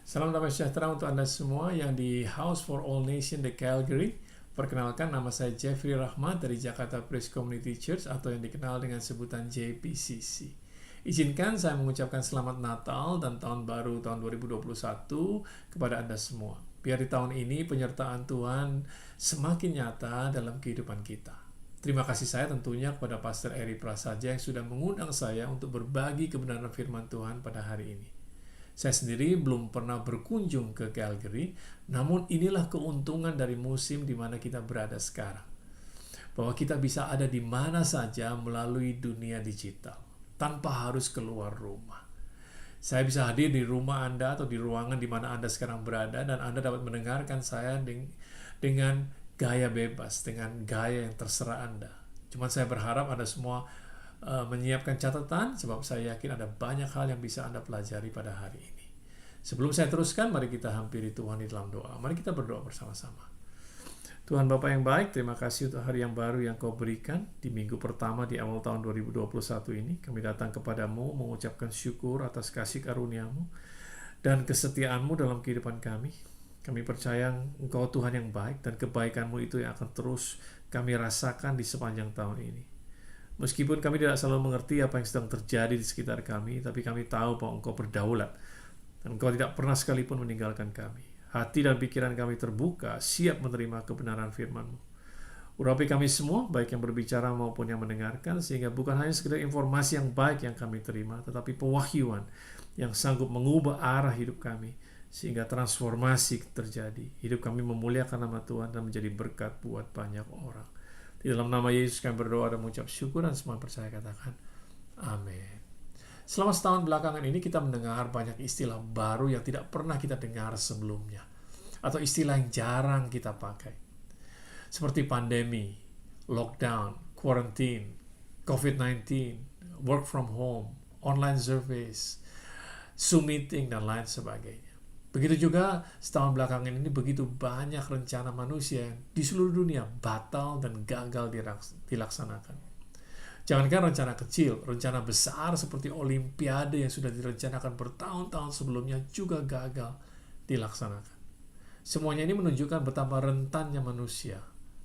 Salam damai sejahtera untuk Anda semua yang di House for All Nation di Calgary. Perkenalkan, nama saya Jeffrey Rahmat dari Jakarta Praise Community Church atau yang dikenal dengan sebutan JPCC. Izinkan saya mengucapkan selamat Natal dan Tahun Baru tahun 2021 kepada Anda semua. Biar di tahun ini penyertaan Tuhan semakin nyata dalam kehidupan kita. Terima kasih saya tentunya kepada Pastor Eri Prasaja yang sudah mengundang saya untuk berbagi kebenaran firman Tuhan pada hari ini. Saya sendiri belum pernah berkunjung ke Calgary, namun inilah keuntungan dari musim di mana kita berada sekarang. Bahwa kita bisa ada di mana saja melalui dunia digital, tanpa harus keluar rumah. Saya bisa hadir di rumah Anda atau di ruangan di mana Anda sekarang berada, dan Anda dapat mendengarkan saya dengan gaya bebas, dengan gaya yang terserah Anda. Cuma saya berharap Anda semua menyiapkan catatan, sebab saya yakin ada banyak hal yang bisa Anda pelajari pada hari ini. Sebelum saya teruskan, mari kita hampiri Tuhan di dalam doa. Mari kita berdoa bersama-sama. Tuhan Bapa yang baik, terima kasih untuk hari yang baru yang Kau berikan di minggu pertama di awal tahun 2021 ini. Kami datang kepadamu mengucapkan syukur atas kasih karunia-Mu dan kesetiaan-Mu dalam kehidupan kami. Kami percaya Engkau Tuhan yang baik, dan kebaikan-Mu itu yang akan terus kami rasakan di sepanjang tahun ini. Meskipun kami tidak selalu mengerti apa yang sedang terjadi di sekitar kami, tapi kami tahu bahwa Engkau berdaulat, dan Engkau tidak pernah sekalipun meninggalkan kami. Hati dan pikiran kami terbuka, siap menerima kebenaran firman-Mu. Urapi kami semua, baik yang berbicara maupun yang mendengarkan, sehingga bukan hanya sekedar informasi yang baik yang kami terima, tetapi pewahyuan yang sanggup mengubah arah hidup kami, sehingga transformasi terjadi. Hidup kami memuliakan nama Tuhan dan menjadi berkat buat banyak orang. Di dalam nama Yesus kami berdoa dan mengucap syukur, dan semua percaya katakan amin. Selama setahun belakangan ini kita mendengar banyak istilah baru yang tidak pernah kita dengar sebelumnya, atau istilah yang jarang kita pakai, seperti pandemi, lockdown, quarantine, COVID-19, work from home, online service, Zoom meeting, dan lain sebagainya. Begitu juga setahun belakangan ini begitu banyak rencana manusia yang di seluruh dunia batal dan gagal dilaksanakan. Jangankan rencana kecil, rencana besar seperti Olimpiade yang sudah direncanakan bertahun-tahun sebelumnya juga gagal dilaksanakan. Semuanya ini menunjukkan betapa rentannya manusia,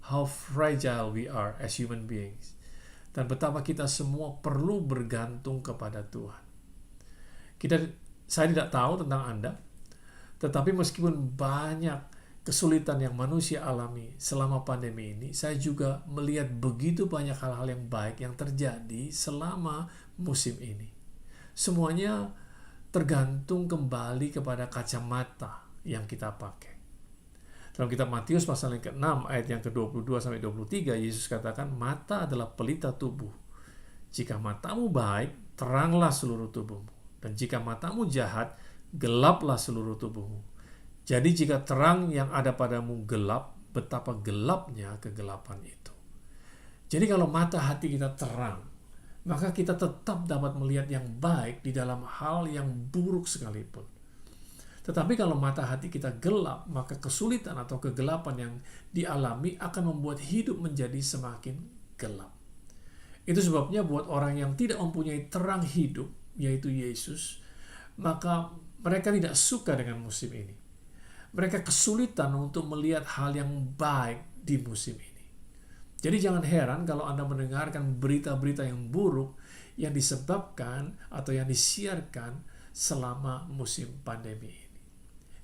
how fragile we are as human beings, dan betapa kita semua perlu bergantung kepada Tuhan. Saya tidak tahu tentang Anda, tetapi meskipun banyak kesulitan yang manusia alami selama pandemi ini, saya juga melihat begitu banyak hal-hal yang baik yang terjadi selama musim ini. Semuanya tergantung kembali kepada kacamata yang kita pakai. Dalam kitab Matius pasal yang ke-6 ayat yang ke-22 sampai 23, Yesus katakan, mata adalah pelita tubuh. Jika matamu baik, teranglah seluruh tubuhmu. Dan jika matamu jahat, gelaplah seluruh tubuhmu. Jadi jika terang yang ada padamu gelap, betapa gelapnya kegelapan itu. Jadi kalau mata hati kita terang, maka kita tetap dapat melihat yang baik di dalam hal yang buruk sekalipun. Tetapi kalau mata hati kita gelap, maka kesulitan atau kegelapan yang dialami akan membuat hidup menjadi semakin gelap. Itu sebabnya buat orang yang tidak mempunyai terang hidup, yaitu Yesus, maka mereka tidak suka dengan musim ini. Mereka kesulitan untuk melihat hal yang baik di musim ini. Jadi jangan heran kalau Anda mendengarkan berita-berita yang buruk yang disebabkan atau yang disiarkan selama musim pandemi ini.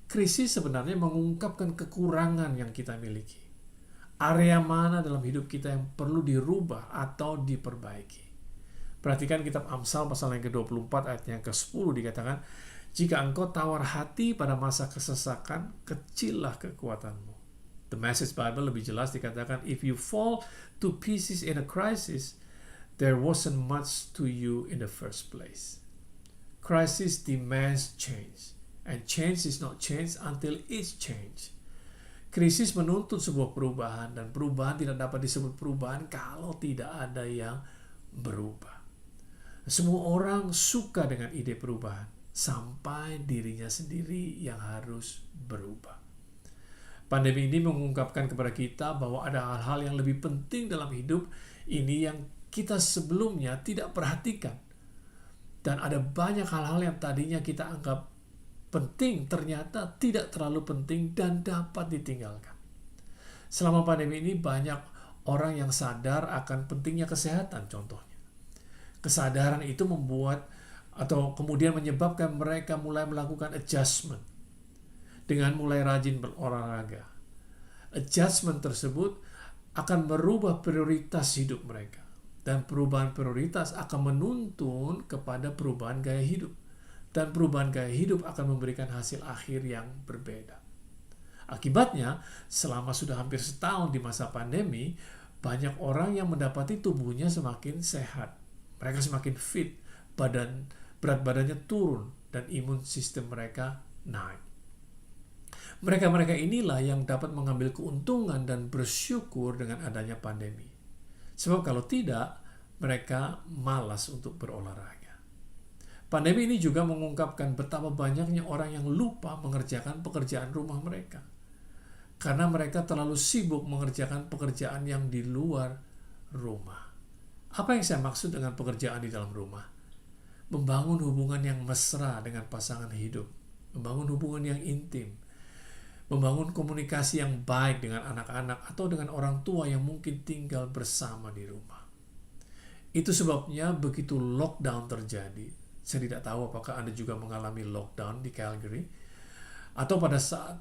Krisis sebenarnya mengungkapkan kekurangan yang kita miliki. Area mana dalam hidup kita yang perlu dirubah atau diperbaiki. Perhatikan kitab Amsal pasal yang ke-24 ayat yang ke-10 dikatakan, jika engkau tawar hati pada masa kesesakan, kecillah kekuatanmu. The Message Bible lebih jelas dikatakan, if you fall to pieces in a crisis, there wasn't much to you in the first place. Crisis demands change, and change is not change until it's changed. Krisis menuntut sebuah perubahan, dan perubahan tidak dapat disebut perubahan kalau tidak ada yang berubah. Semua orang suka dengan ide perubahan, sampai dirinya sendiri yang harus berubah. Pandemi ini mengungkapkan kepada kita bahwa ada hal-hal yang lebih penting dalam hidup ini yang kita sebelumnya tidak perhatikan. Dan ada banyak hal-hal yang tadinya kita anggap penting ternyata tidak terlalu penting dan dapat ditinggalkan. Selama pandemi ini banyak orang yang sadar akan pentingnya kesehatan contohnya. Kesadaran itu membuat atau kemudian menyebabkan mereka mulai melakukan adjustment dengan mulai rajin berolahraga. Adjustment tersebut akan merubah prioritas hidup mereka. Dan perubahan prioritas akan menuntun kepada perubahan gaya hidup. Dan perubahan gaya hidup akan memberikan hasil akhir yang berbeda. Akibatnya, selama sudah hampir setahun di masa pandemi, banyak orang yang mendapati tubuhnya semakin sehat. Mereka semakin fit, berat badannya turun, dan imun sistem mereka naik. Mereka-mereka inilah yang dapat mengambil keuntungan dan bersyukur dengan adanya pandemi. Sebab kalau tidak, mereka malas untuk berolahraga. Pandemi ini juga mengungkapkan betapa banyaknya orang yang lupa mengerjakan pekerjaan rumah mereka. Karena mereka terlalu sibuk mengerjakan pekerjaan yang di luar rumah. Apa yang saya maksud dengan pekerjaan di dalam rumah? Membangun hubungan yang mesra dengan pasangan hidup. Membangun hubungan yang intim. Membangun komunikasi yang baik dengan anak-anak atau dengan orang tua yang mungkin tinggal bersama di rumah. Itu sebabnya begitu lockdown terjadi, saya tidak tahu apakah Anda juga mengalami lockdown di Calgary, atau pada saat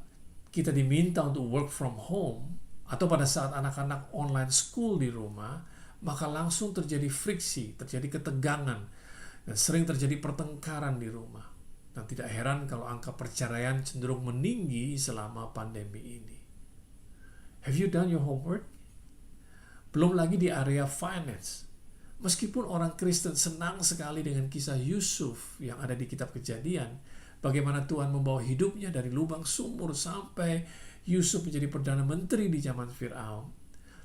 kita diminta untuk work from home, atau pada saat anak-anak online school di rumah, maka langsung terjadi friksi, terjadi ketegangan, dan sering terjadi pertengkaran di rumah. Dan tidak heran kalau angka perceraian cenderung meninggi selama pandemi ini. Have you done your homework? Belum lagi di area finance. Meskipun orang Kristen senang sekali dengan kisah Yusuf yang ada di kitab Kejadian, bagaimana Tuhan membawa hidupnya dari lubang sumur sampai Yusuf menjadi Perdana Menteri di zaman Fir'aun.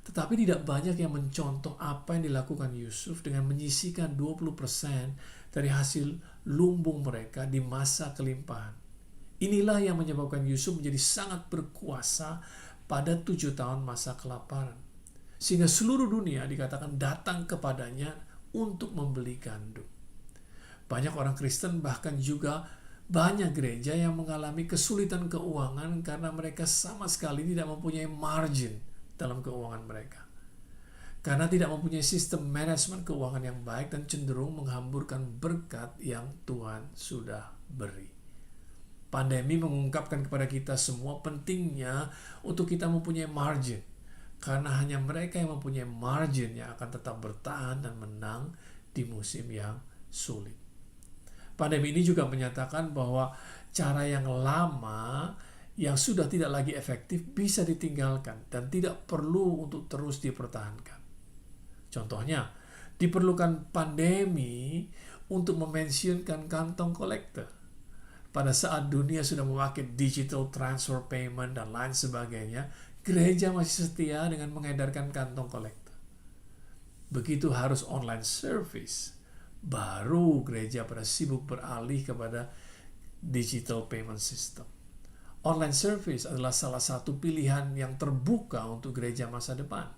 Tetapi tidak banyak yang mencontoh apa yang dilakukan Yusuf dengan menyisihkan 20% dari hasil lumbung mereka di masa kelimpahan. Inilah yang menyebabkan Yusuf menjadi sangat berkuasa pada 7 tahun masa kelaparan. Sehingga seluruh dunia dikatakan datang kepadanya untuk membeli gandum. Banyak orang Kristen bahkan juga banyak gereja yang mengalami kesulitan keuangan karena mereka sama sekali tidak mempunyai margin dalam keuangan mereka. Karena tidak mempunyai sistem manajemen keuangan yang baik dan cenderung menghamburkan berkat yang Tuhan sudah beri. Pandemi mengungkapkan kepada kita semua pentingnya untuk kita mempunyai margin. Karena hanya mereka yang mempunyai margin yang akan tetap bertahan dan menang di musim yang sulit. Pandemi ini juga menyatakan bahwa cara yang lama yang sudah tidak lagi efektif bisa ditinggalkan dan tidak perlu untuk terus dipertahankan. Contohnya, diperlukan pandemi untuk memensiunkan kantong kolektor. Pada saat dunia sudah memakai digital transfer payment dan lain sebagainya, gereja masih setia dengan mengedarkan kantong kolektor. Begitu harus online service, baru gereja pada sibuk beralih kepada digital payment system. Online service adalah salah satu pilihan yang terbuka untuk gereja masa depan.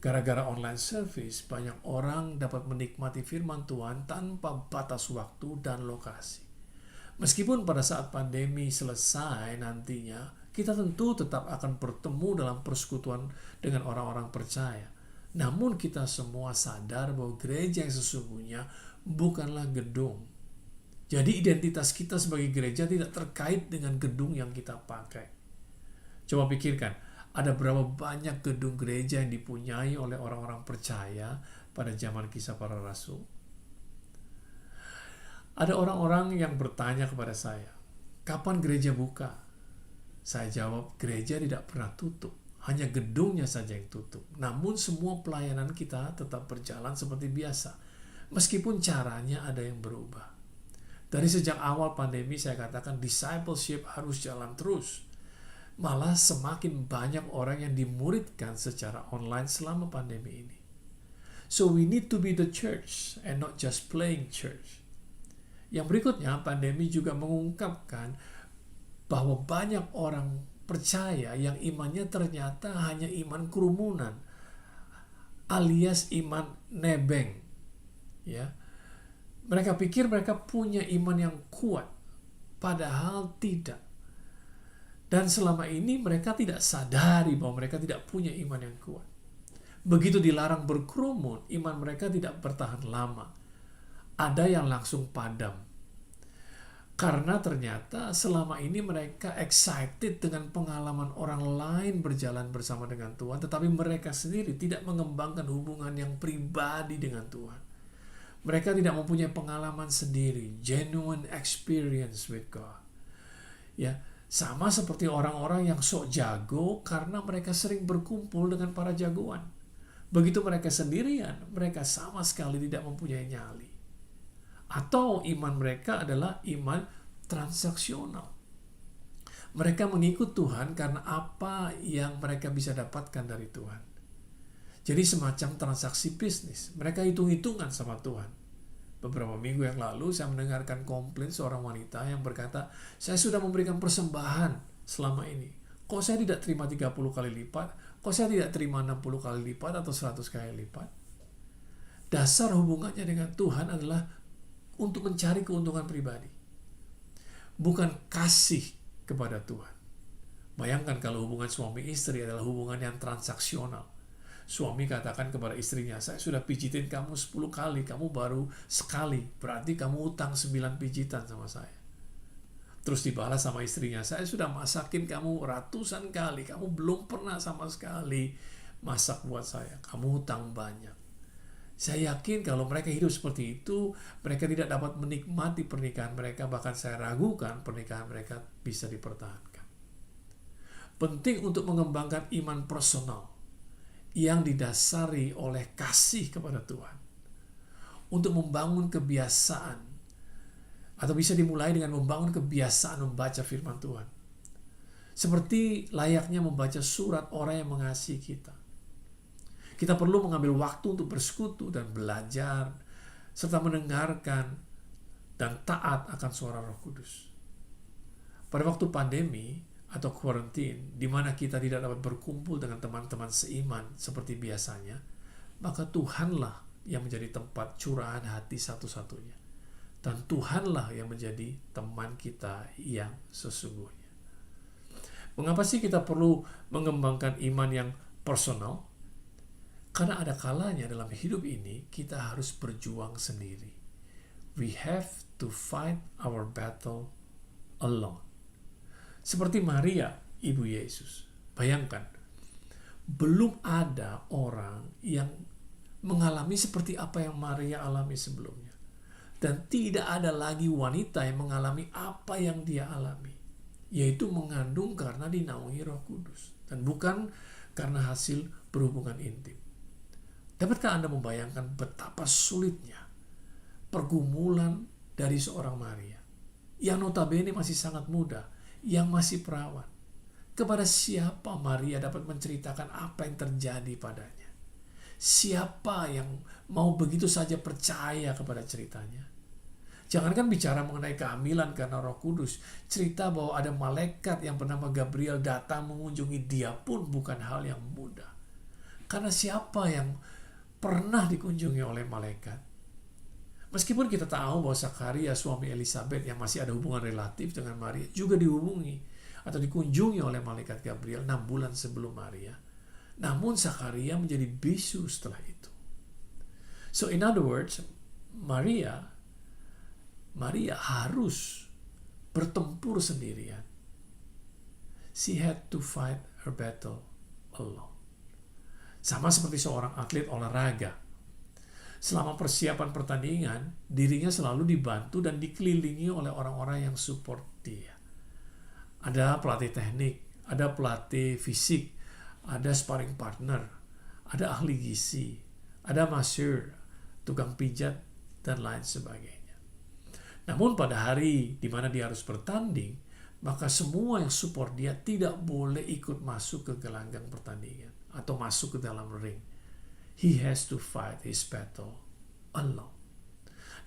Gara-gara online service, banyak orang dapat menikmati firman Tuhan tanpa batas waktu dan lokasi. Meskipun pada saat pandemi selesai nantinya, kita tentu tetap akan bertemu dalam persekutuan dengan orang-orang percaya. Namun kita semua sadar bahwa gereja yang sesungguhnya bukanlah gedung. Jadi identitas kita sebagai gereja tidak terkait dengan gedung yang kita pakai. Coba pikirkan, ada berapa banyak gedung gereja yang dipunyai oleh orang-orang percaya pada zaman Kisah Para Rasul? Ada orang-orang yang bertanya kepada saya, kapan gereja buka? Saya jawab, gereja tidak pernah tutup. Hanya gedungnya saja yang tutup. Namun semua pelayanan kita tetap berjalan seperti biasa. Meskipun caranya ada yang berubah. Dari sejak awal pandemi saya katakan discipleship harus jalan terus. Malah semakin banyak orang yang dimuridkan secara online selama pandemi ini. So we need to be the church and not just playing church. Yang berikutnya, pandemi juga mengungkapkan bahwa banyak orang percaya yang imannya ternyata hanya iman kerumunan alias iman nebeng. Ya. Mereka pikir mereka punya iman yang kuat. Padahal tidak. Dan selama ini mereka tidak sadari bahwa mereka tidak punya iman yang kuat. Begitu dilarang berkerumun, iman mereka tidak bertahan lama. Ada yang langsung padam. Karena ternyata selama ini mereka excited dengan pengalaman orang lain berjalan bersama dengan Tuhan, tetapi mereka sendiri tidak mengembangkan hubungan yang pribadi dengan Tuhan. Mereka tidak mempunyai pengalaman sendiri, genuine experience with God. Ya, sama seperti orang-orang yang sok jago karena mereka sering berkumpul dengan para jagoan. Begitu mereka sendirian, mereka sama sekali tidak mempunyai nyali. Atau iman mereka adalah iman transaksional. Mereka mengikut Tuhan karena apa yang mereka bisa dapatkan dari Tuhan. Jadi semacam transaksi bisnis. Mereka hitung-hitungan sama Tuhan. Beberapa minggu yang lalu saya mendengarkan komplain seorang wanita yang berkata, saya sudah memberikan persembahan selama ini. Kok saya tidak terima 30 kali lipat? Kok saya tidak terima 60 kali lipat atau 100 kali lipat? Dasar hubungannya dengan Tuhan adalah untuk mencari keuntungan pribadi. Bukan kasih kepada Tuhan. Bayangkan kalau hubungan suami istri adalah hubungan yang transaksional. Suami katakan kepada istrinya, saya sudah pijitin kamu 10 kali, kamu baru sekali. Berarti kamu utang 9 pijitan sama saya. Terus dibalas sama istrinya, saya sudah masakin kamu ratusan kali, kamu belum pernah sama sekali masak buat saya. Kamu utang banyak. Saya yakin kalau mereka hidup seperti itu, mereka tidak dapat menikmati pernikahan mereka, bahkan saya ragukan pernikahan mereka bisa dipertahankan. Penting untuk mengembangkan iman personal yang didasari oleh kasih kepada Tuhan. Untuk membangun kebiasaan, atau bisa dimulai dengan membangun kebiasaan membaca firman Tuhan. Seperti layaknya membaca surat orang yang mengasihi kita. Kita perlu mengambil waktu untuk bersekutu dan belajar, serta mendengarkan dan taat akan suara Roh Kudus. Pada waktu pandemi atau quarantine, di mana kita tidak dapat berkumpul dengan teman-teman seiman seperti biasanya, maka Tuhanlah yang menjadi tempat curahan hati satu-satunya. Dan Tuhanlah yang menjadi teman kita yang sesungguhnya. Mengapa sih kita perlu mengembangkan iman yang personal? Karena ada kalanya dalam hidup ini kita harus berjuang sendiri. We have to fight our battle alone. Seperti Maria, Ibu Yesus. Bayangkan, belum ada orang yang mengalami seperti apa yang Maria alami sebelumnya. Dan tidak ada lagi wanita yang mengalami apa yang dia alami. Yaitu mengandung karena dinaungi Roh Kudus. Dan bukan karena hasil berhubungan intim. Dapatkah Anda membayangkan betapa sulitnya pergumulan dari seorang Maria yang notabene masih sangat muda, yang masih perawan? Kepada siapa Maria dapat menceritakan apa yang terjadi padanya? Siapa yang mau begitu saja percaya kepada ceritanya? Jangankan bicara mengenai kehamilan karena Roh Kudus, cerita bahwa ada malaikat yang bernama Gabriel datang mengunjungi dia pun bukan hal yang mudah. Karena siapa yang pernah dikunjungi oleh malaikat? Meskipun kita tahu bahwa Zakaria, suami Elisabeth yang masih ada hubungan relatif dengan Maria, juga dihubungi atau dikunjungi oleh malaikat Gabriel 6 bulan sebelum Maria. Namun Zakaria menjadi bisu setelah itu. So in other words, Maria harus bertempur sendirian. She had to fight her battle alone. Sama seperti seorang atlet olahraga. Selama persiapan pertandingan, dirinya selalu dibantu dan dikelilingi oleh orang-orang yang support dia. Ada pelatih teknik, ada pelatih fisik, ada sparring partner, ada ahli gizi, ada masseur, tukang pijat, dan lain sebagainya. Namun pada hari di mana dia harus bertanding, maka semua yang support dia tidak boleh ikut masuk ke gelanggang pertandingan atau masuk ke dalam ring. He has to fight his battle alone.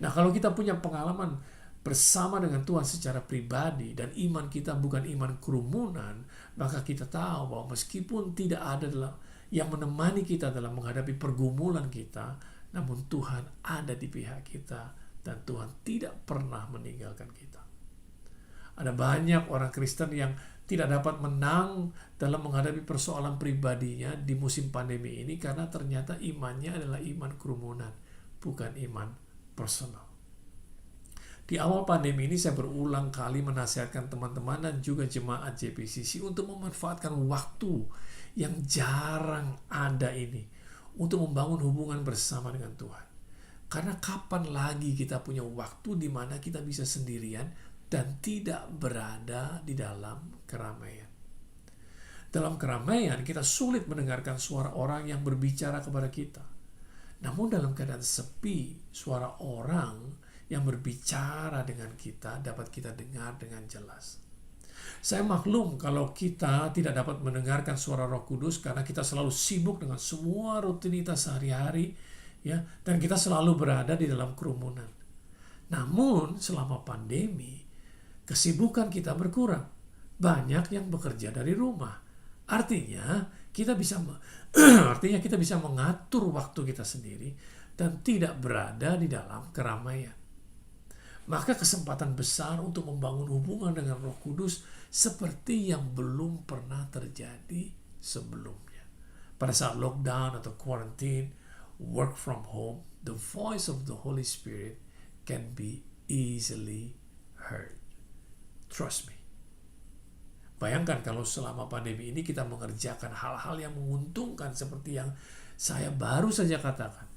Nah, kalau kita punya pengalaman bersama dengan Tuhan secara pribadi dan iman kita bukan iman kerumunan, maka kita tahu bahwa meskipun tidak ada yang menemani kita dalam menghadapi pergumulan kita, namun Tuhan ada di pihak kita dan Tuhan tidak pernah meninggalkan kita. Ada banyak orang Kristen yang tidak dapat menang dalam menghadapi persoalan pribadinya di musim pandemi ini karena ternyata imannya adalah iman kerumunan, bukan iman personal. Di awal pandemi ini saya berulang kali menasihatkan teman-teman dan juga jemaat JPCC untuk memanfaatkan waktu yang jarang ada ini untuk membangun hubungan bersama dengan Tuhan. Karena kapan lagi kita punya waktu di mana kita bisa sendirian dan tidak berada di dalam keramaian. Dalam keramaian kita sulit mendengarkan suara orang yang berbicara kepada kita. Namun dalam keadaan sepi, suara orang yang berbicara dengan kita dapat kita dengar dengan jelas. Saya maklum kalau kita tidak dapat mendengarkan suara Roh Kudus karena kita selalu sibuk dengan semua rutinitas sehari-hari, ya, dan kita selalu berada di dalam kerumunan. Namun selama pandemi, kesibukan kita berkurang. Banyak yang bekerja dari rumah. Artinya kita bisa mengatur waktu kita sendiri dan tidak berada di dalam keramaian. Maka kesempatan besar untuk membangun hubungan dengan Roh Kudus seperti yang belum pernah terjadi sebelumnya. Pada saat lockdown atau quarantine, work from home, the voice of the Holy Spirit can be easily heard. Trust me. Bayangkan kalau selama pandemi ini kita mengerjakan hal-hal yang menguntungkan seperti yang saya baru saja katakan.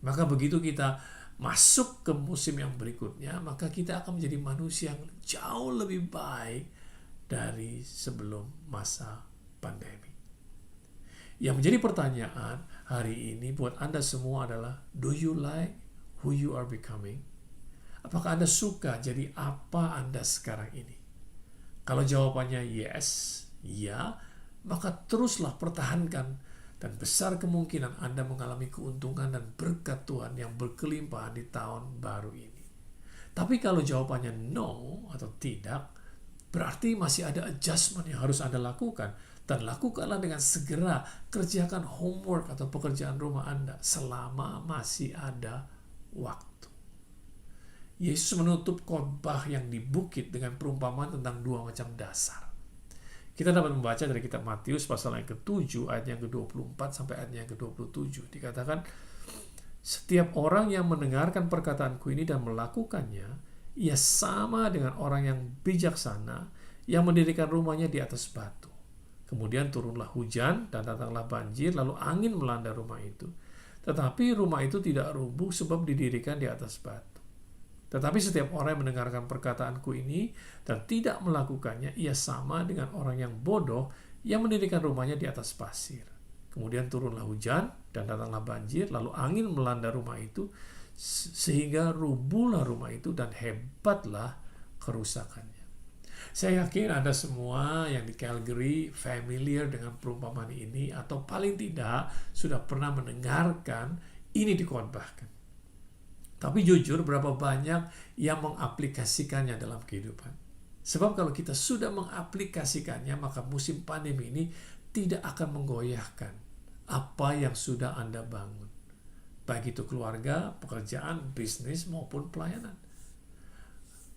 Maka begitu kita masuk ke musim yang berikutnya, maka kita akan menjadi manusia yang jauh lebih baik dari sebelum masa pandemi. Yang menjadi pertanyaan hari ini buat Anda semua adalah, do you like who you are becoming? Apakah Anda suka jadi apa Anda sekarang ini? Kalau jawabannya yes, ya, maka teruslah pertahankan. Dan besar kemungkinan Anda mengalami keuntungan dan berkat Tuhan yang berkelimpahan di tahun baru ini. Tapi kalau jawabannya no atau tidak, berarti masih ada adjustment yang harus Anda lakukan. Dan lakukanlah dengan segera, kerjakan homework atau pekerjaan rumah Anda selama masih ada waktu. Yesus menutup khotbah yang di bukit dengan perumpamaan tentang dua macam dasar. Kita dapat membaca dari kitab Matius pasal yang ke-7 ayat yang ke-24 sampai ayat yang ke-27. Dikatakan, setiap orang yang mendengarkan perkataanku ini dan melakukannya, ia sama dengan orang yang bijaksana yang mendirikan rumahnya di atas batu. Kemudian turunlah hujan dan datanglah banjir, lalu angin melanda rumah itu. Tetapi rumah itu tidak rubuh sebab didirikan di atas batu. Tetapi setiap orang yang mendengarkan perkataanku ini dan tidak melakukannya, ia sama dengan orang yang bodoh yang mendirikan rumahnya di atas pasir. Kemudian turunlah hujan dan datanglah banjir, lalu angin melanda rumah itu, sehingga rubuhlah rumah itu dan hebatlah kerusakannya. Saya yakin Anda semua yang di Calgary familiar dengan perumpamaan ini, atau paling tidak sudah pernah mendengarkan ini dikhotbahkan. Tapi jujur, berapa banyak yang mengaplikasikannya dalam kehidupan? Sebab kalau kita sudah mengaplikasikannya, maka musim pandemi ini tidak akan menggoyahkan apa yang sudah Anda bangun. Baik itu keluarga, pekerjaan, bisnis, maupun pelayanan.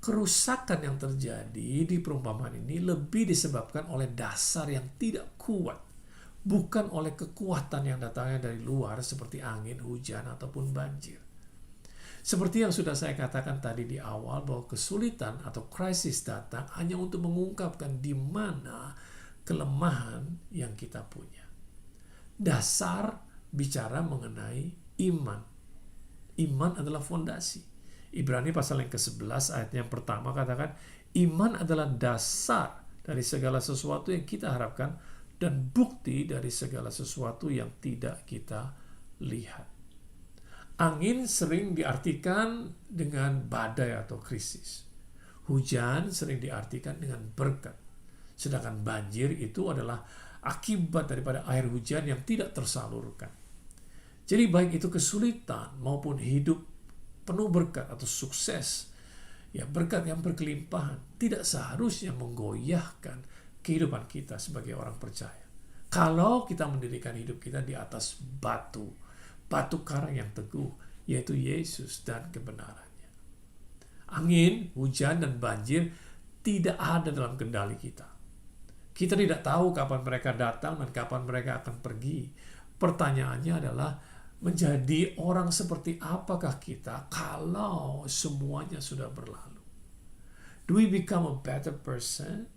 Kerusakan yang terjadi di perumpamaan ini lebih disebabkan oleh dasar yang tidak kuat, bukan oleh kekuatan yang datangnya dari luar seperti angin, hujan, ataupun banjir. Seperti yang sudah saya katakan tadi di awal, bahwa kesulitan atau krisis datang hanya untuk mengungkapkan di mana kelemahan yang kita punya. Dasar bicara mengenai iman. Iman adalah fondasi. Ibrani pasal yang ke-11 ayat yang pertama katakan, iman adalah dasar dari segala sesuatu yang kita harapkan dan bukti dari segala sesuatu yang tidak kita lihat. Angin sering diartikan dengan badai atau krisis. Hujan sering diartikan dengan berkat. Sedangkan banjir itu adalah akibat daripada air hujan yang tidak tersalurkan. Jadi baik itu kesulitan maupun hidup penuh berkat atau sukses, ya berkat yang berkelimpahan, tidak seharusnya menggoyahkan kehidupan kita sebagai orang percaya. Kalau kita mendirikan hidup kita di atas batu karang yang teguh, yaitu Yesus dan kebenarannya. Angin, hujan, dan banjir tidak ada dalam kendali kita. Kita tidak tahu kapan mereka datang dan kapan mereka akan pergi. Pertanyaannya adalah, menjadi orang seperti apakah kita kalau semuanya sudah berlalu? Do we become a better person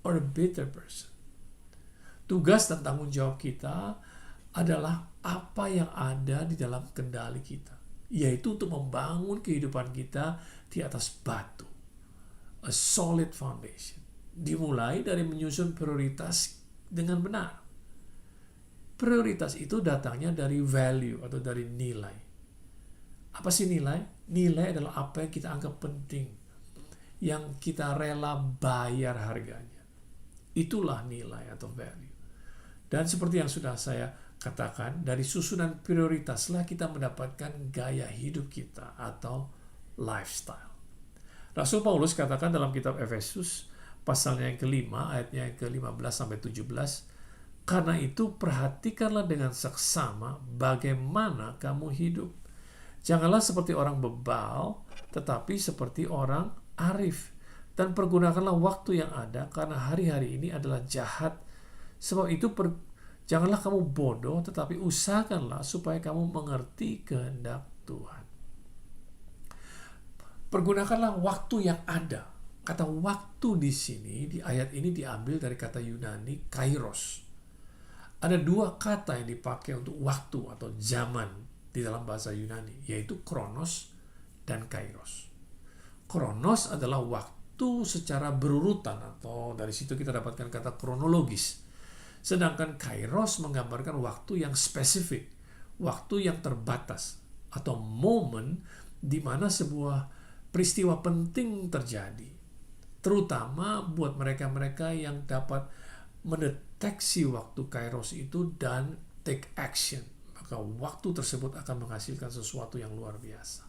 or a bitter person? Tugas dan tanggung jawab kita adalah apa yang ada di dalam kendali kita, yaitu untuk membangun kehidupan kita di atas batu, a solid foundation. Dimulai dari menyusun prioritas dengan benar. Prioritas itu datangnya dari value atau dari nilai. Apa sih nilai? Nilai adalah apa yang kita anggap penting, yang kita rela bayar harganya. Itulah nilai atau value. Dan seperti yang sudah saya katakan, dari susunan prioritaslah kita mendapatkan gaya hidup kita atau lifestyle. Rasul Paulus katakan dalam kitab Efesus pasalnya yang kelima, ayatnya yang ke-15 sampai 17, karena itu perhatikanlah dengan seksama bagaimana kamu hidup. Janganlah seperti orang bebal, tetapi seperti orang arif. Dan pergunakanlah waktu yang ada, karena hari-hari ini adalah jahat. Sebab itu janganlah kamu bodoh, tetapi usahakanlah supaya kamu mengerti kehendak Tuhan. Pergunakanlah waktu yang ada. Kata waktu di sini, di ayat ini diambil dari kata Yunani kairos. Ada dua kata yang dipakai untuk waktu atau zaman di dalam bahasa Yunani, yaitu kronos dan kairos. Kronos adalah waktu secara berurutan, atau dari situ kita dapatkan kata kronologis. Sedangkan kairos menggambarkan waktu yang spesifik, waktu yang terbatas, atau momen di mana sebuah peristiwa penting terjadi. Terutama buat mereka-mereka yang dapat mendeteksi waktu kairos itu dan take action. Maka waktu tersebut akan menghasilkan sesuatu yang luar biasa.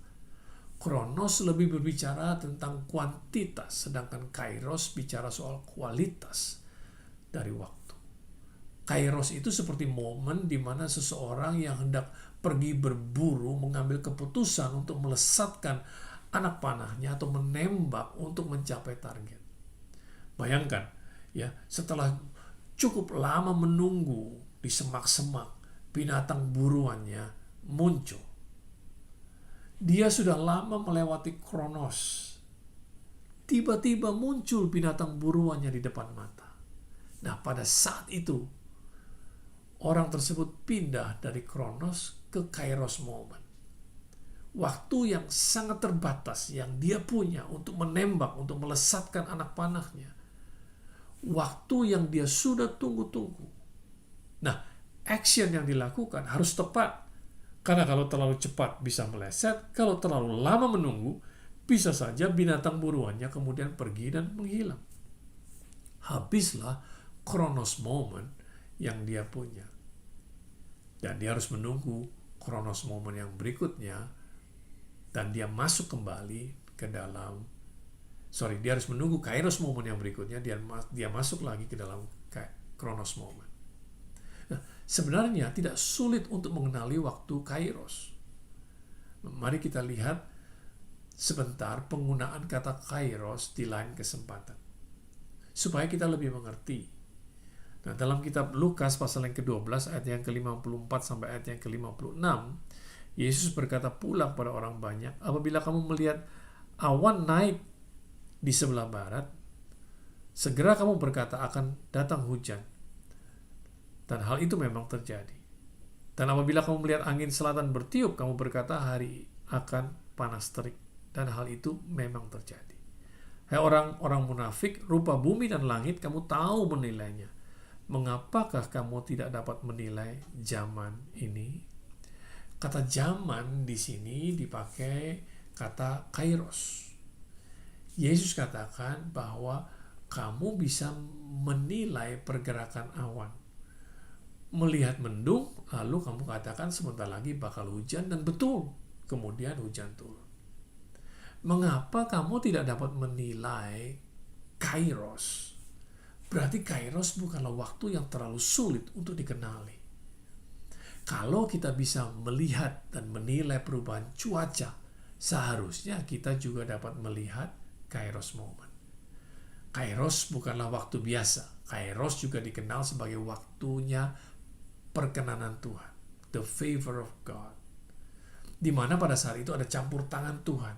Kronos lebih berbicara tentang kuantitas, sedangkan kairos bicara soal kualitas dari waktu. Kairos itu seperti momen di mana seseorang yang hendak pergi berburu mengambil keputusan untuk melesatkan anak panahnya atau menembak untuk mencapai target. Bayangkan, ya, setelah cukup lama menunggu di semak-semak, binatang buruannya muncul. Dia sudah lama melewati kronos. Tiba-tiba muncul binatang buruannya di depan mata. Nah, pada saat itu orang tersebut pindah dari kronos ke kairos moment. Waktu yang sangat terbatas yang dia punya untuk menembak, untuk melesatkan anak panahnya. Waktu yang dia sudah tunggu-tunggu. Nah, action yang dilakukan harus tepat. Karena kalau terlalu cepat bisa meleset, kalau terlalu lama menunggu, bisa saja binatang buruannya kemudian pergi dan menghilang. Habislah kronos moment yang dia punya. Dan dia harus menunggu kronos moment yang berikutnya, dan dia masuk kembali ke dalam, dia harus menunggu kairos moment yang berikutnya, dia masuk lagi ke dalam kronos moment. Nah, sebenarnya tidak sulit untuk mengenali waktu kairos. Mari kita lihat sebentar penggunaan kata kairos di lain kesempatan, supaya kita lebih mengerti. Nah, dalam kitab Lukas pasal yang ke-12 ayat yang ke-54 sampai ayat yang ke-56, Yesus berkata pula kepada orang banyak, apabila kamu melihat awan naik di sebelah barat, segera kamu berkata akan datang hujan. Dan hal itu memang terjadi. Dan apabila kamu melihat angin selatan bertiup, kamu berkata hari akan panas terik. Dan hal itu memang terjadi. Hai orang-orang munafik, rupa bumi dan langit kamu tahu menilainya. Mengapakah kamu tidak dapat menilai zaman ini? Kata zaman di sini dipakai kata kairos. Yesus katakan bahwa kamu bisa menilai pergerakan awan. Melihat mendung, lalu kamu katakan sebentar lagi bakal hujan, dan betul, kemudian hujan turun. Mengapa kamu tidak dapat menilai kairos? Berarti kairos bukanlah waktu yang terlalu sulit untuk dikenali. Kalau kita bisa melihat dan menilai perubahan cuaca, seharusnya kita juga dapat melihat kairos moment. Kairos bukanlah waktu biasa. Kairos juga dikenal sebagai waktunya perkenanan Tuhan, the favor of God. Di mana pada saat itu ada campur tangan Tuhan,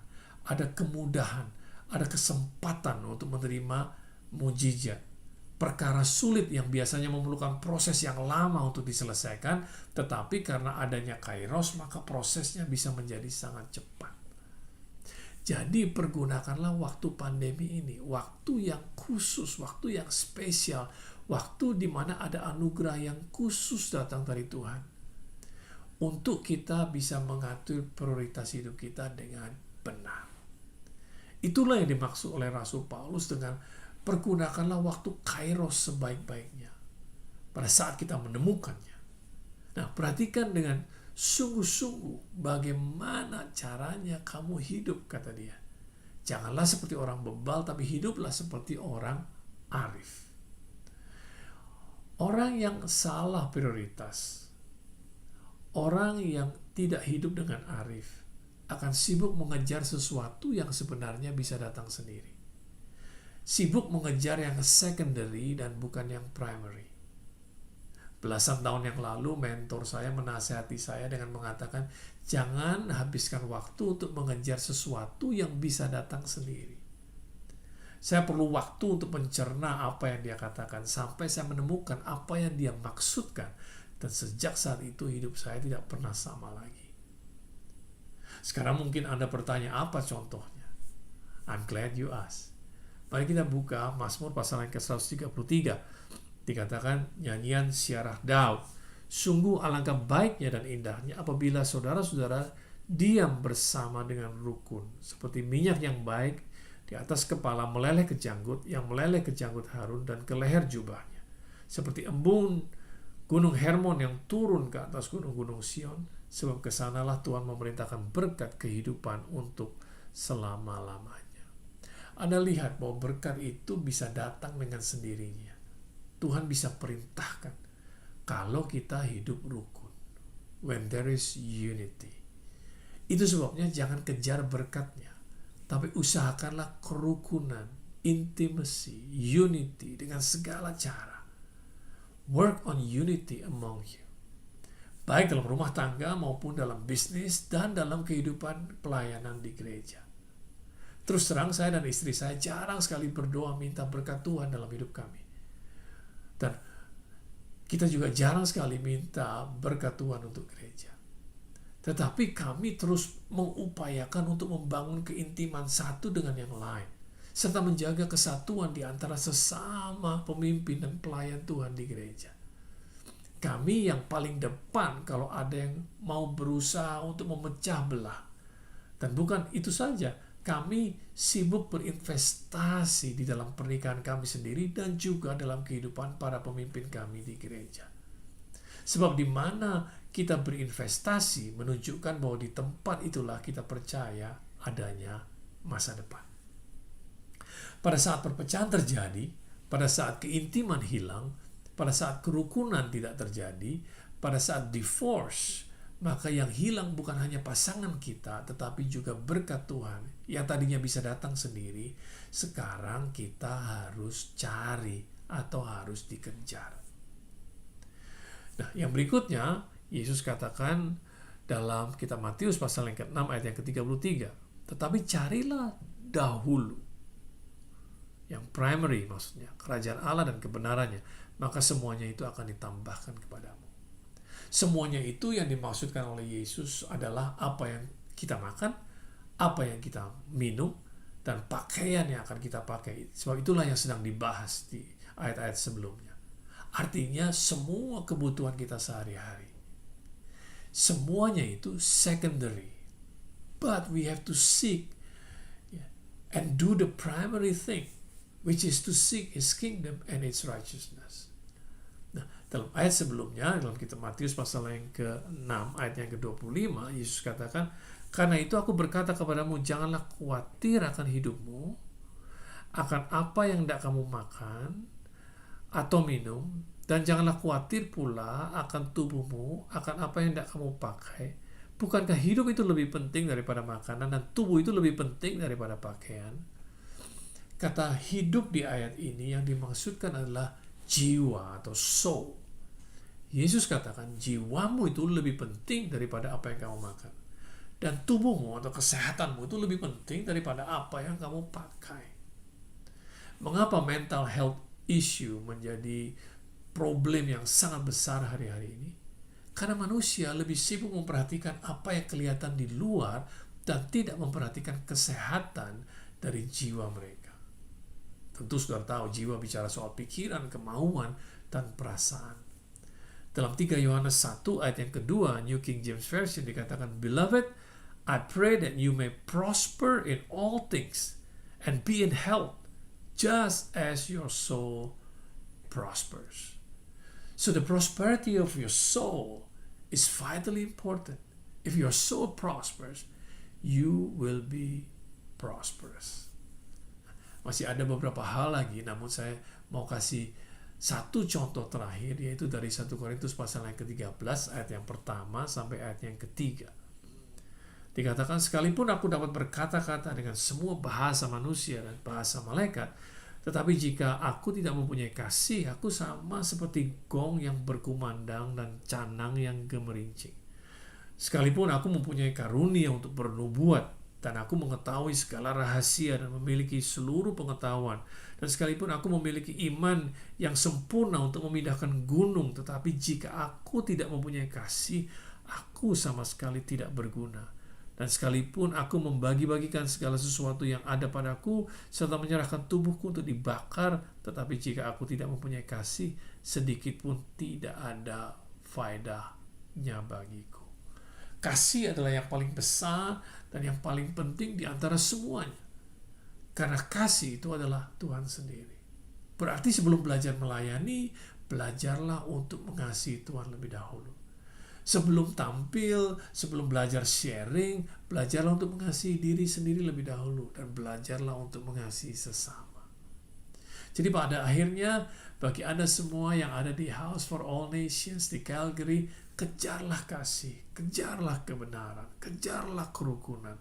ada kemudahan, ada kesempatan untuk menerima mujizat. Perkara sulit yang biasanya memerlukan proses yang lama untuk diselesaikan, tetapi karena adanya Kairos, maka prosesnya bisa menjadi sangat cepat. Jadi pergunakanlah waktu pandemi ini, waktu yang khusus, waktu yang spesial, waktu di mana ada anugerah yang khusus datang dari Tuhan, untuk kita bisa mengatur prioritas hidup kita dengan benar. Itulah yang dimaksud oleh Rasul Paulus dengan pergunakanlah waktu Kairos sebaik-baiknya pada saat kita menemukannya. Nah, perhatikan dengan sungguh-sungguh bagaimana caranya kamu hidup, kata dia. Janganlah seperti orang bebal, tapi hiduplah seperti orang arif. Orang yang salah prioritas, orang yang tidak hidup dengan arif, akan sibuk mengejar sesuatu yang sebenarnya bisa datang sendiri. Sibuk mengejar yang secondary dan bukan yang primary. Belasan tahun yang lalu, mentor saya menasihati saya dengan mengatakan, jangan habiskan waktu untuk mengejar sesuatu yang bisa datang sendiri. Saya perlu waktu untuk mencerna apa yang dia katakan, sampai saya menemukan apa yang dia maksudkan. Dan sejak saat itu, hidup saya tidak pernah sama lagi. Sekarang mungkin Anda bertanya, apa contohnya? I'm glad you asked. Mari kita buka Mazmur pasal yang ke-133. Dikatakan nyanyian Syarah Daud. Sungguh alangkah baiknya dan indahnya apabila saudara-saudara diam bersama dengan rukun, seperti minyak yang baik di atas kepala meleleh ke janggut, yang meleleh ke janggut Harun dan ke leher jubahnya, seperti embun gunung Hermon yang turun ke atas gunung-gunung Sion, sebab kesanalah Tuhan memerintahkan berkat kehidupan untuk selama-lamanya. Anda lihat bahwa berkat itu bisa datang dengan sendirinya. Tuhan bisa perintahkan kalau kita hidup rukun. When there is unity. Itu sebabnya jangan kejar berkatnya, tapi usahakanlah kerukunan, intimacy, unity dengan segala cara. Work on unity among you. Baik dalam rumah tangga maupun dalam bisnis dan dalam kehidupan pelayanan di gereja. Terus terang, saya dan istri saya jarang sekali berdoa minta berkat Tuhan dalam hidup kami. Dan kita juga jarang sekali minta berkat Tuhan untuk gereja. Tetapi kami terus mengupayakan untuk membangun keintiman satu dengan yang lain, serta menjaga kesatuan di antara sesama pemimpin dan pelayan Tuhan di gereja. Kami yang paling depan kalau ada yang mau berusaha untuk memecah belah. Dan bukan itu saja, kami sibuk berinvestasi di dalam pernikahan kami sendiri dan juga dalam kehidupan para pemimpin kami di gereja. Sebab di mana kita berinvestasi menunjukkan bahwa di tempat itulah kita percaya adanya masa depan. Pada saat perpecahan terjadi, pada saat keintiman hilang, pada saat kerukunan tidak terjadi, pada saat divorce, maka yang hilang bukan hanya pasangan kita, tetapi juga berkat Tuhan yang tadinya bisa datang sendiri, sekarang kita harus cari atau harus dikejar. Nah, yang berikutnya, Yesus katakan dalam kitab Matius pasal yang ke-6 ayat yang ke-33, tetapi carilah dahulu, yang primary maksudnya, kerajaan Allah dan kebenarannya, maka semuanya itu akan ditambahkan kepadamu. Semuanya itu yang dimaksudkan oleh Yesus adalah apa yang kita makan, apa yang kita minum, dan pakaian yang akan kita pakai. Sebab itulah yang sedang dibahas di ayat-ayat sebelumnya. Artinya semua kebutuhan kita sehari-hari. Semuanya itu secondary. But we have to seek and do the primary thing, which is to seek His kingdom and its righteousness. Dalam ayat sebelumnya, dalam kitab Matius pasal yang ke-6, ayat yang ke-25, Yesus katakan, karena itu aku berkata kepadamu, janganlah khawatir akan hidupmu, akan apa yang hendak kamu makan atau minum, dan janganlah khawatir pula akan tubuhmu, akan apa yang hendak kamu pakai. Bukankah hidup itu lebih penting daripada makanan, dan tubuh itu lebih penting daripada pakaian? Kata hidup di ayat ini yang dimaksudkan adalah jiwa atau soul. Yesus katakan jiwamu itu lebih penting daripada apa yang kamu makan. Dan tubuhmu atau kesehatanmu itu lebih penting daripada apa yang kamu pakai. Mengapa mental health issue menjadi problem yang sangat besar hari-hari ini? Karena manusia lebih sibuk memperhatikan apa yang kelihatan di luar dan tidak memperhatikan kesehatan dari jiwa mereka. Tentu saudara tahu jiwa bicara soal pikiran, kemauan, dan perasaan. Dalam 3 Yohanes 1 ayat yang kedua, New King James Version dikatakan, Beloved, I pray that you may prosper in all things and be in health, just as your soul prospers. So the prosperity of your soul is vitally important. If your soul prospers, you will be prosperous. Masih ada beberapa hal lagi, namun saya mau kasih satu contoh terakhir, yaitu dari 1 Korintus pasal yang ke-13 ayat yang pertama sampai ayat yang ketiga. Dikatakan, sekalipun aku dapat berkata-kata dengan semua bahasa manusia dan bahasa malaikat, tetapi jika aku tidak mempunyai kasih, aku sama seperti gong yang berkumandang dan canang yang gemerincing. Sekalipun aku mempunyai karunia untuk bernubuat, dan aku mengetahui segala rahasia dan memiliki seluruh pengetahuan, dan sekalipun aku memiliki iman yang sempurna untuk memindahkan gunung, tetapi jika aku tidak mempunyai kasih, aku sama sekali tidak berguna. Dan sekalipun aku membagi-bagikan segala sesuatu yang ada padaku, serta menyerahkan tubuhku untuk dibakar, tetapi jika aku tidak mempunyai kasih, sedikit pun tidak ada faedahnya bagiku. Kasih adalah yang paling besar dan yang paling penting di antara semuanya. Karena kasih itu adalah Tuhan sendiri. Berarti sebelum belajar melayani, belajarlah untuk mengasihi Tuhan lebih dahulu. Sebelum tampil, sebelum belajar sharing, belajarlah untuk mengasihi diri sendiri lebih dahulu. Dan belajarlah untuk mengasihi sesama. Jadi pada akhirnya, bagi Anda semua yang ada di House for All Nations di Calgary, kejarlah kasih, kejarlah kebenaran, kejarlah kerukunan,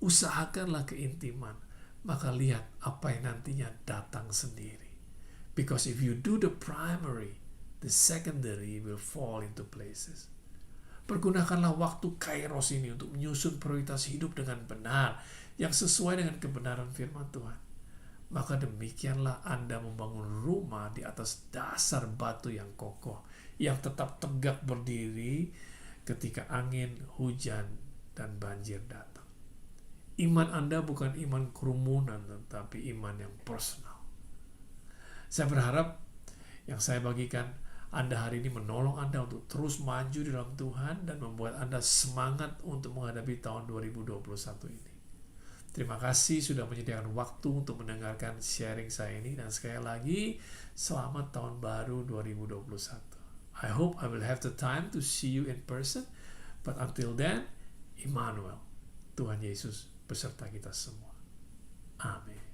usahakanlah keintiman, maka lihat apa yang nantinya datang sendiri. Because if you do the primary, the secondary will fall into places. Pergunakanlah waktu Kairos ini untuk menyusun prioritas hidup dengan benar, yang sesuai dengan kebenaran firman Tuhan. Maka demikianlah Anda membangun rumah di atas dasar batu yang kokoh, yang tetap tegak berdiri ketika angin, hujan, dan banjir datang. Iman Anda bukan iman kerumunan, tetapi iman yang personal. Saya berharap yang saya bagikan Anda hari ini menolong Anda untuk terus maju di dalam Tuhan dan membuat Anda semangat untuk menghadapi tahun 2021 ini. Terima kasih sudah menyediakan waktu untuk mendengarkan sharing saya ini, dan sekali lagi selamat tahun baru 2021. I hope I will have the time to see you in person, but until then, Immanuel, Tuhan Yesus beserta kita semua. Amin.